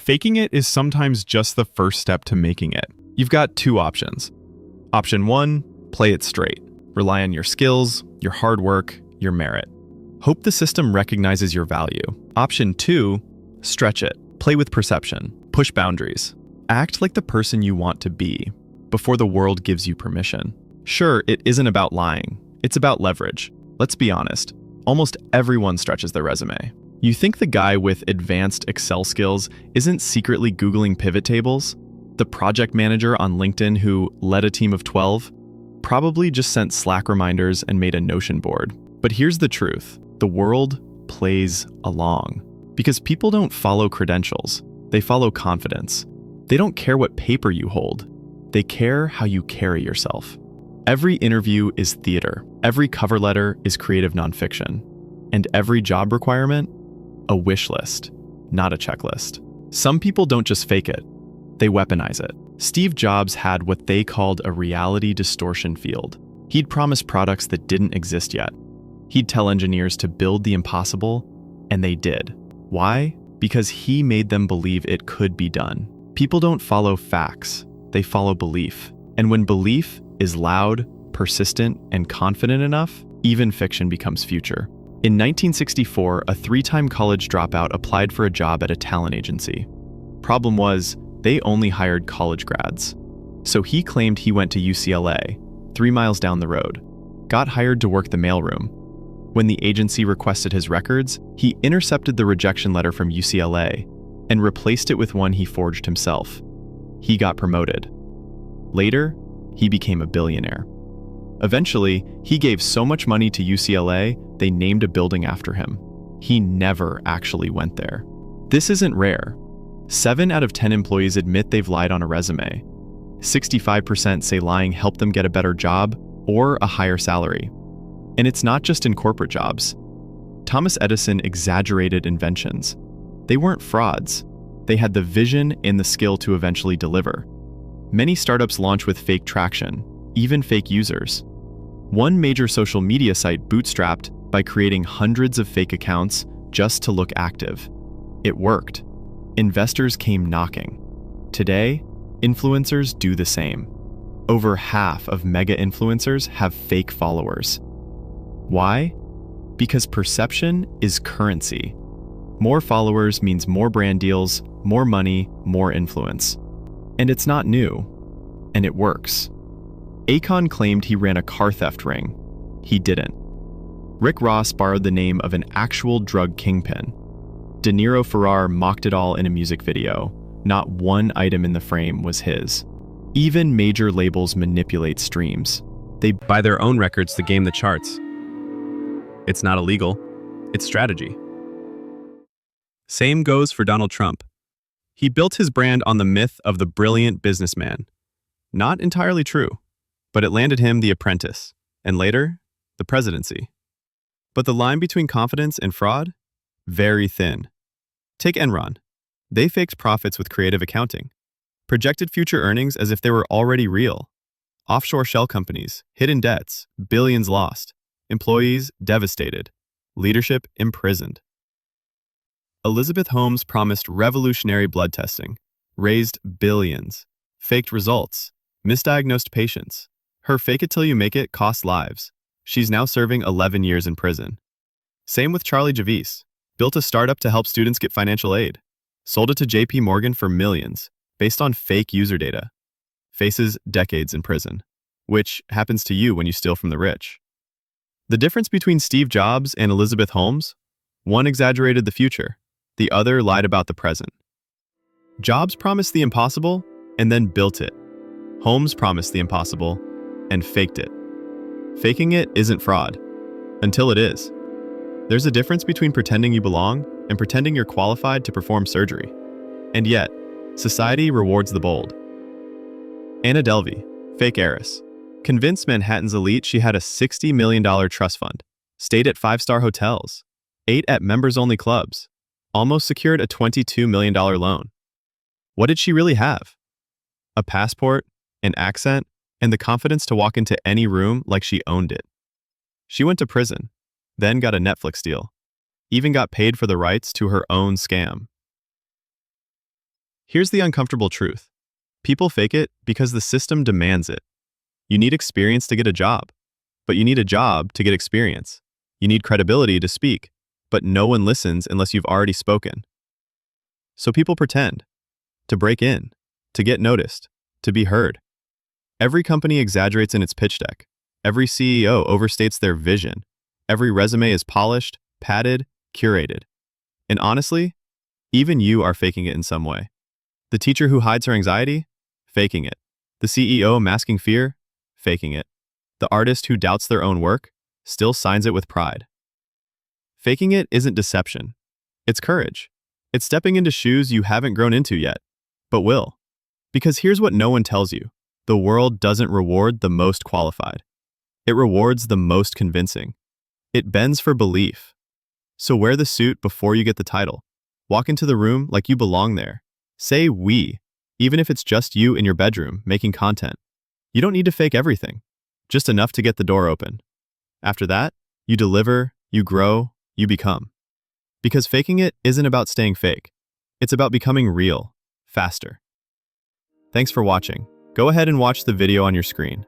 Faking it is sometimes just the first step to making it. You've got two options. Option 1, play it straight. Rely on your skills, your hard work, your merit. Hope the system recognizes your value. Option 2, stretch it. Play with perception. Push boundaries. Act like the person you want to be before the world gives you permission. Sure, it isn't about lying. It's about leverage. Let's be honest. Almost everyone stretches their resume. You think the guy with advanced Excel skills isn't secretly Googling pivot tables? The project manager on LinkedIn who led a team of 12 probably just sent Slack reminders and made a Notion board. But here's the truth. The world plays along. Because people don't follow credentials. They follow confidence. They don't care what paper you hold. They care how you carry yourself. Every interview is theater. Every cover letter is creative nonfiction. And every job requirement, a wish list, not a checklist. Some people don't just fake it. They weaponize it. Steve Jobs had what they called a reality distortion field. He'd promise products that didn't exist yet. He'd tell engineers to build the impossible, and they did. Why? Because he made them believe it could be done. People don't follow facts, they follow belief. And when belief is loud, persistent, and confident enough, even fiction becomes future. In 1964, a 3-time college dropout applied for a job at a talent agency. Problem was, they only hired college grads. So he claimed he went to UCLA, 3 miles down the road, got hired to work the mailroom. When the agency requested his records, he intercepted the rejection letter from UCLA and replaced it with one he forged himself. He got promoted. Later, he became a billionaire. Eventually, he gave so much money to UCLA, they named a building after him. He never actually went there. This isn't rare. 7 out of 10 employees admit they've lied on a resume. 65% say lying helped them get a better job or a higher salary. And it's not just in corporate jobs. Thomas Edison exaggerated inventions. They weren't frauds. They had the vision and the skill to eventually deliver. Many startups launch with fake traction, even fake users. One major social media site bootstrapped by creating hundreds of fake accounts just to look active. It worked. Investors came knocking. Today, influencers do the same. Over half of mega influencers have fake followers. Why? Because perception is currency. More followers means more brand deals, more money, more influence. And it's not new. And it works. Akon claimed he ran a car theft ring. He didn't. Rick Ross borrowed the name of an actual drug kingpin. De Niro Ferrar mocked it all in a music video. Not one item in the frame was his. Even major labels manipulate streams. They buy their own records to game the charts. It's not illegal. It's strategy. Same goes for Donald Trump. He built his brand on the myth of the brilliant businessman. Not entirely true, but it landed him The Apprentice, and later, the presidency. But the line between confidence and fraud? Very thin. Take Enron. They faked profits with creative accounting, projected future earnings as if they were already real. Offshore shell companies, hidden debts, billions lost, employees devastated, leadership imprisoned. Elizabeth Holmes promised revolutionary blood testing, raised billions, faked results, misdiagnosed patients. Her fake it till you make it cost lives. She's now serving 11 years in prison. Same with Charlie Javice. Built a startup to help students get financial aid. Sold it to JP Morgan for millions, based on fake user data. Faces decades in prison, which happens to you when you steal from the rich. The difference between Steve Jobs and Elizabeth Holmes? One exaggerated the future, the other lied about the present. Jobs promised the impossible and then built it. Holmes promised the impossible and faked it. Faking it isn't fraud, until it is. There's a difference between pretending you belong and pretending you're qualified to perform surgery. And yet, society rewards the bold. Anna Delvey, fake heiress, convinced Manhattan's elite she had a $60 million trust fund, stayed at 5-star hotels, ate at members-only clubs, almost secured a $22 million loan. What did she really have? A passport, an accent, and the confidence to walk into any room like she owned it. She went to prison, then got a Netflix deal, even got paid for the rights to her own scam. Here's the uncomfortable truth. People fake it because the system demands it. You need experience to get a job, but you need a job to get experience. You need credibility to speak, but no one listens unless you've already spoken. So people pretend to break in, to get noticed, to be heard. Every company exaggerates in its pitch deck. Every CEO overstates their vision. Every resume is polished, padded, curated. And honestly, even you are faking it in some way. The teacher who hides her anxiety? Faking it. The CEO masking fear? Faking it. The artist who doubts their own work still signs it with pride. Faking it isn't deception. It's courage. It's stepping into shoes you haven't grown into yet, but will. Because here's what no one tells you. The world doesn't reward the most qualified. It rewards the most convincing. It bends for belief. So wear the suit before you get the title. Walk into the room like you belong there. Say we, even if it's just you in your bedroom making content. You don't need to fake everything, just enough to get the door open. After that, you deliver, you grow, you become. Because faking it isn't about staying fake. It's about becoming real, faster. Thanks for watching. Go ahead and watch the video on your screen.